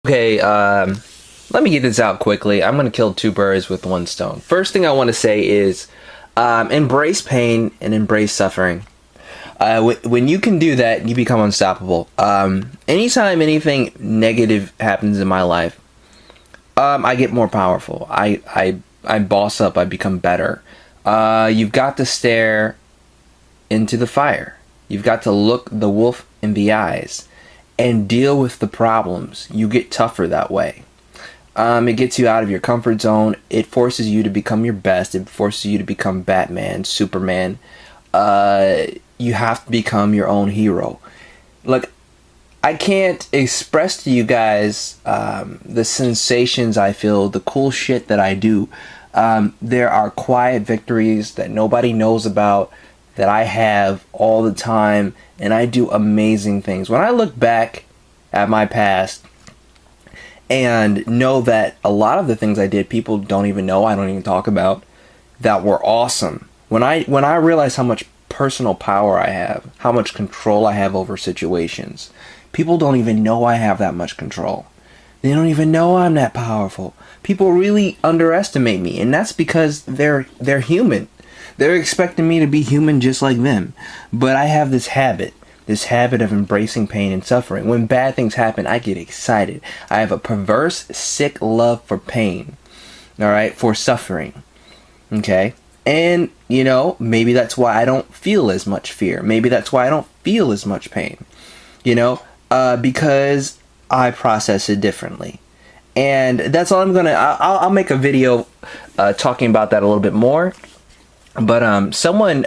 Okay, let me get this out quickly. I'm gonna kill two birds with one stone. First thing I want to say is embrace pain and embrace suffering. When you can do that, you become unstoppable. Anytime anything negative happens in my life, I get more powerful. I boss up. I become better. You've got to stare into the fire. You've got to look the wolf in the eyes and deal with the problems. You get tougher that way. It gets you out of your comfort zone. It forces you to become your best. It forces you to become Batman, Superman. You have to become your own hero. Look, I can't express to you guys the sensations I feel, the cool shit that I do. There are quiet victories that nobody knows about that I have all the time, and I do amazing things. When I look back at my past and know that a lot of the things I did, people don't even know, I don't even talk about, that were awesome. When I realize how much personal power I have, how much control I have over situations, people don't even know I have that much control. They don't even know I'm that powerful. People really underestimate me, and that's because they're human. They're expecting me to be human just like them. But I have this habit of embracing pain and suffering. When bad things happen, I get excited. I have a perverse, sick love for pain. Alright? For suffering. Okay? And, maybe that's why I don't feel as much fear. Maybe that's why I don't feel as much pain. Because I process it differently. And that's all I'm gonna... I'll make a video talking about that a little bit more. But someone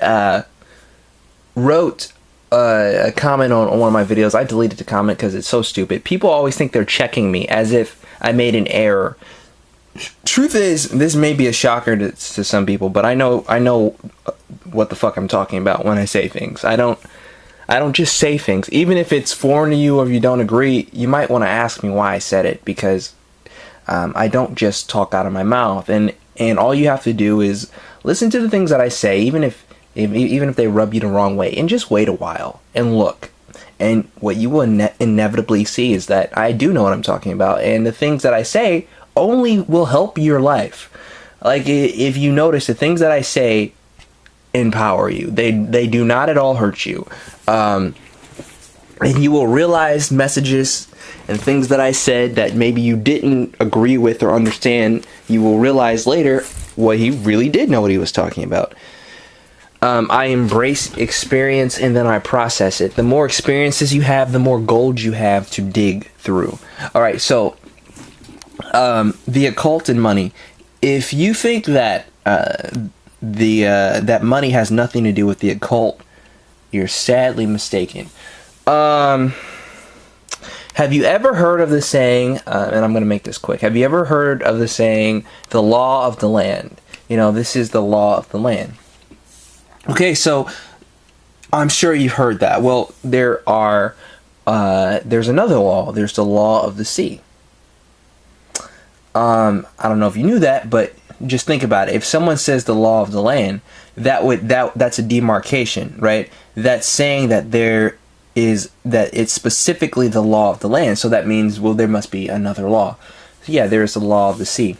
wrote a comment on one of my videos. I deleted the comment because it's so stupid. People always think they're checking me as if I made an error. Truth is, this may be a shocker to some people, but I know what the fuck I'm talking about when I say things. I don't just say things. Even if it's foreign to you or if you don't agree, you might want to ask me why I said it, because I don't just talk out of my mouth. And all you have to do is listen to the things that I say, even if they rub you the wrong way, and just wait a while and look. And what you will inevitably see is that I do know what I'm talking about, and the things that I say only will help your life. Like, if you notice, the things that I say empower you. They do not at all hurt you. And you will realize messages and things that I said that maybe you didn't agree with or understand. You will realize later what he really did know what he was talking about. I embrace experience and then I process it. The more experiences you have, the more gold you have to dig through. Alright, so the occult and money. If you think that that money has nothing to do with the occult, you're sadly mistaken. Have you ever heard of the saying, and I'm going to make this quick, have you ever heard of the saying, the law of the land? This is the law of the land. Okay, so I'm sure you've heard that. Well, there's another law. There's the law of the sea. I don't know if you knew that, but just think about it. If someone says the law of the land, that's a demarcation, right? That's saying that it's specifically the law of the land. So that means, well, there must be another law. So yeah, there's the law of the sea.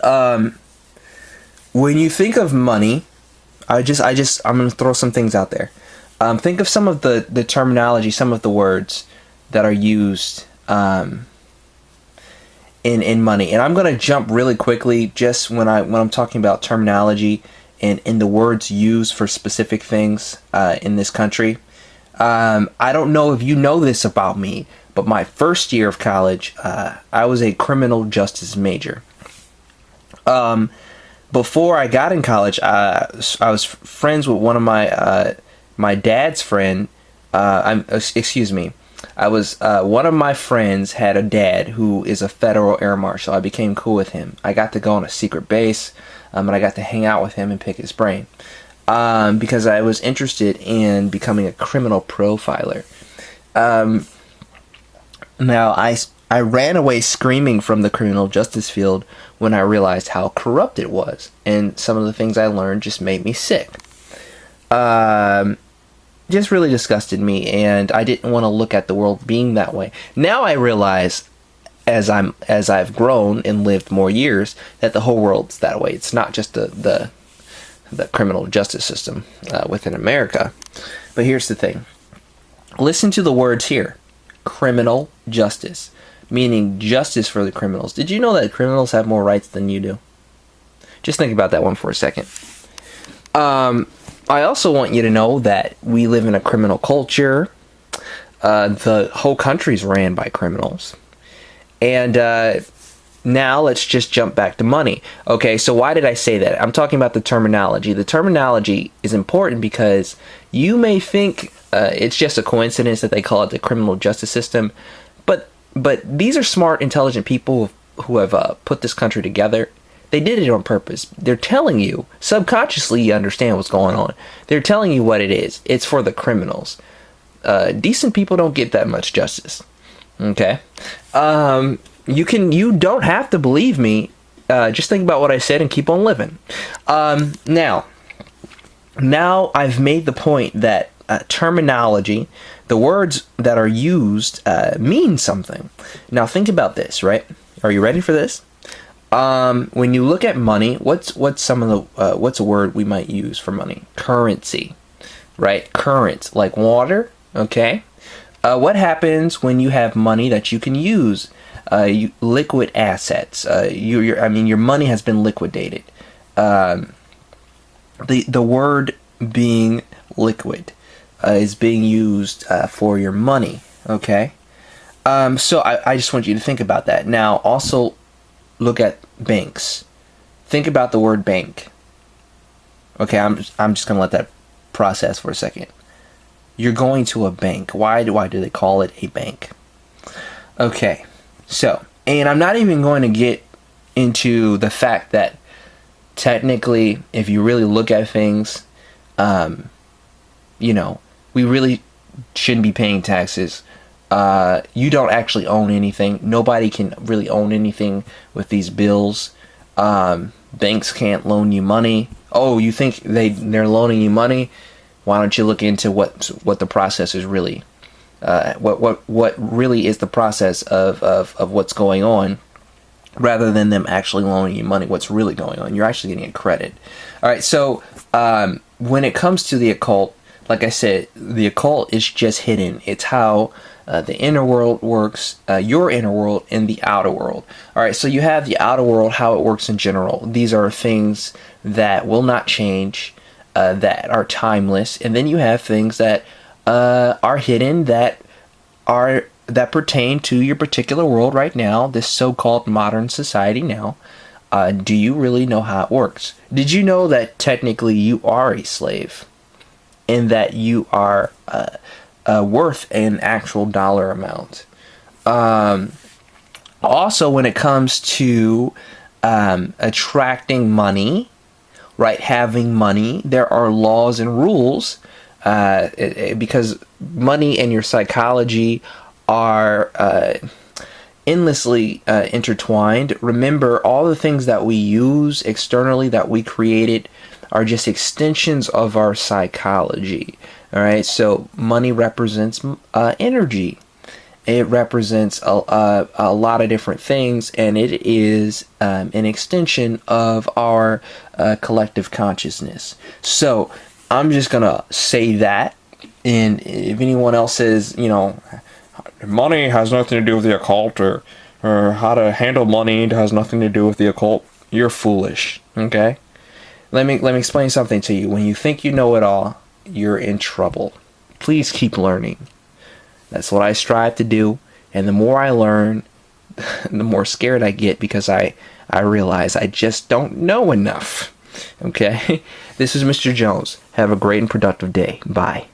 When you think of money, I'm gonna throw some things out there. Think of some of the terminology, some of the words that are used in money, and I'm gonna jump really quickly just when I'm talking about terminology and the words used for specific things in this country. I don't know if you know this about me, but my first year of college, I was a criminal justice major. Before I got in college, I was friends with one of my dad's friend. Excuse me. I was one of my friends had a dad who is a federal air marshal. I became cool with him. I got to go on a secret base, and I got to hang out with him and pick his brain because I was interested in becoming a criminal profiler. Now I ran away screaming from the criminal justice field when I realized how corrupt it was, and some of the things I learned just made me sick. just really disgusted me, and I didn't want to look at the world being that way. Now I realize, as I've grown and lived more years, that the whole world's that way. It's not just the criminal justice system within America. But here's the thing. Listen to the words here. Criminal justice, meaning justice for the criminals. Did you know that criminals have more rights than you do? Just think about that one for a second. I also want you to know that we live in a criminal culture. The whole country's ran by criminals. And now let's just jump back to money. Okay, so why did I say that? I'm talking about the terminology. The terminology is important because you may think it's just a coincidence that they call it the criminal justice system. But these are smart, intelligent people who have put this country together. They did it on purpose. They're telling you, subconsciously you understand what's going on. They're telling you what it is. It's for the criminals. Decent people don't get that much justice. Okay? You don't have to believe me. Just think about what I said and keep on living. Now I've made the point that terminology, the words that are used, mean something. Now think about this, right? Are you ready for this? When you look at money, what's a word we might use for money? Currency, right? Current, like water. Okay. What happens when you have money that you can use? Liquid assets. Your money has been liquidated. The word being liquid is being used for your money. Okay. So I just want you to think about that. Now, also look at banks. Think about the word bank. Okay, I'm just gonna let that process for a second. You're going to a bank. Why do they call it a bank? Okay, so, and I'm not even going to get into the fact that technically, if you really look at things, we really shouldn't be paying taxes. You don't actually own anything. Nobody can really own anything with these bills. Banks can't loan you money. Oh, you think they're loaning you money? Why don't you look into what the process is really? What really is the process of what's going on, rather than them actually loaning you money? What's really going on? You're actually getting a credit. All right. So when it comes to the occult, like I said, the occult is just hidden. It's how the inner world works, your inner world, and the outer world. All right, so you have the outer world, how it works in general. These are things that will not change, that are timeless, and then you have things that are hidden, that pertain to your particular world right now, this so-called modern society now. Do you really know how it works? Did you know that technically you are a slave, and that you are worth an actual dollar amount? Also, when it comes to attracting money, right, having money, there are laws and rules, because money and your psychology are endlessly intertwined. Remember, all the things that we use externally, that we created, are just extensions of our psychology. All right, so money represents energy. It represents a lot of different things, and it is an extension of our collective consciousness. So I'm just gonna say that, and if anyone else says, money has nothing to do with the occult, or how to handle money has nothing to do with the occult, you're foolish. Okay. Let me explain something to you. When you think you know it all, you're in trouble. Please keep learning. That's what I strive to do. And the more I learn, the more scared I get, because I realize I just don't know enough. Okay? This is Mr. Jones. Have a great and productive day. Bye.